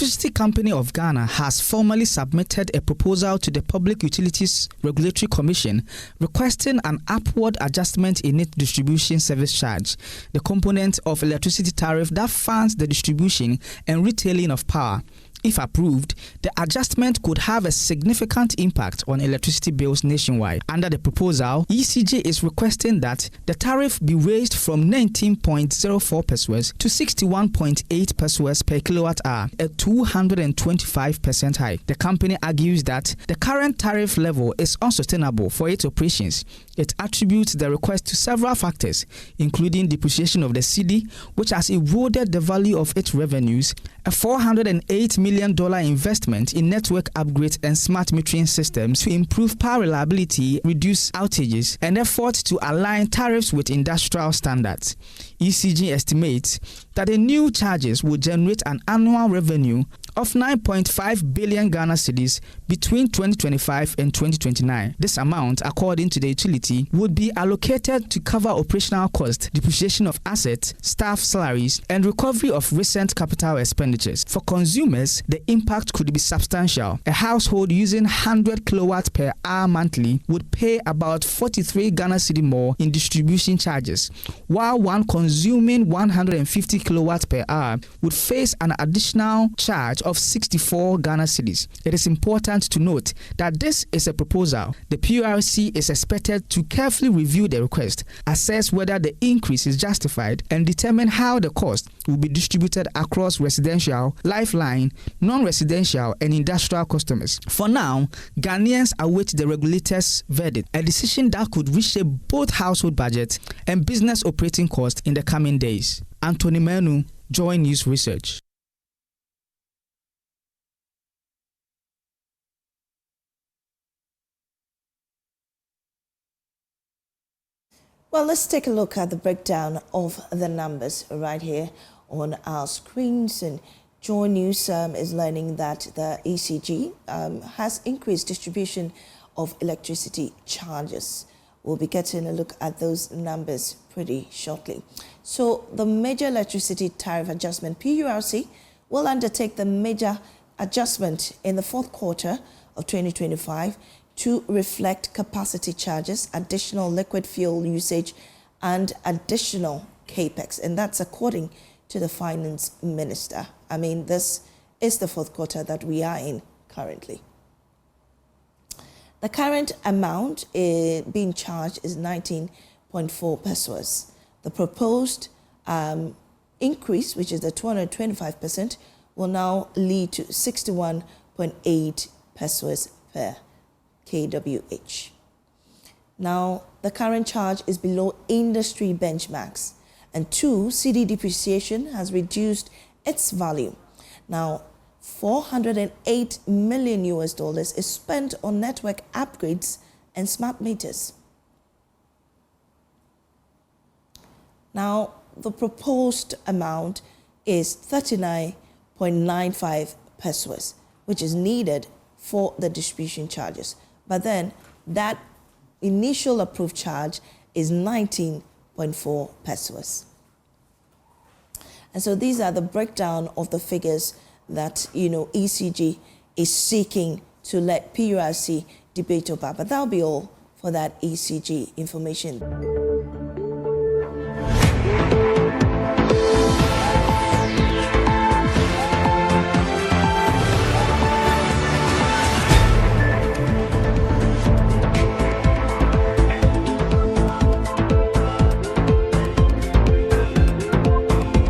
Electricity Company of Ghana has formally submitted a proposal to the Public Utilities Regulatory Commission requesting an upward adjustment in its distribution service charge, the component of electricity tariff that funds the distribution and retailing of power. If approved, the adjustment could have a significant impact on electricity bills nationwide. Under the proposal, ECG is requesting that the tariff be raised from 19.04 pesos to 61.8 pesos per kilowatt hour, a 225% hike. The company argues that the current tariff level is unsustainable for its operations. It attributes the request to several factors, including depreciation of the cedi, which has eroded the value of its revenues, a $408 million investment in network upgrades and smart metering systems to improve power reliability, reduce outages, and efforts to align tariffs with industrial standards. ECG estimates that the new charges will generate an annual revenue of 9.5 billion Ghana cedis between 2025 and 2029. This amount, according to the utility, would be allocated to cover operational costs, depreciation of assets, staff salaries, and recovery of recent capital expenditures. For consumers, the impact could be substantial. A household using 100 kilowatts per hour monthly would pay about 43 Ghana cedi more in distribution charges, while one consuming 150 kilowatts per hour would face an additional charge of 64 Ghana cedis. It is important to note that this is a proposal. The PURC is expected to carefully review the request, assess whether the increase is justified, and determine how the cost will be distributed across residential, lifeline, non-residential, and industrial customers. For now, Ghanaians await the regulator's verdict, a decision that could reshape both household budgets and business operating costs in the coming days. Anthony Menu, JoyNews Research. Well, let's take a look at the breakdown of the numbers right here on our screens. And JoyNews is learning that the ECG has increased distribution of electricity charges. We'll be getting a look at those numbers pretty shortly. So the major electricity tariff adjustment, PURC, will undertake the major adjustment in the fourth quarter of 2025 to reflect capacity charges, additional liquid fuel usage, and additional capex. And that's according to the finance minister. I mean, this is the fourth quarter that we are in currently. The current amount being charged is 19.4 pesos. The proposed increase, which is the 225%, will now lead to 61.8 pesos per kWh. Now, the current charge is below industry benchmarks, and cedi depreciation has reduced its value. Now, $408 million is spent on network upgrades and smart meters. Now, the proposed amount is 39.95 pesos, which is needed for the distribution charges. But then that initial approved charge is 19.4 pesos. And so these are the breakdown of the figures that, ECG is seeking to let PURC debate about. But that'll be all for that ECG information.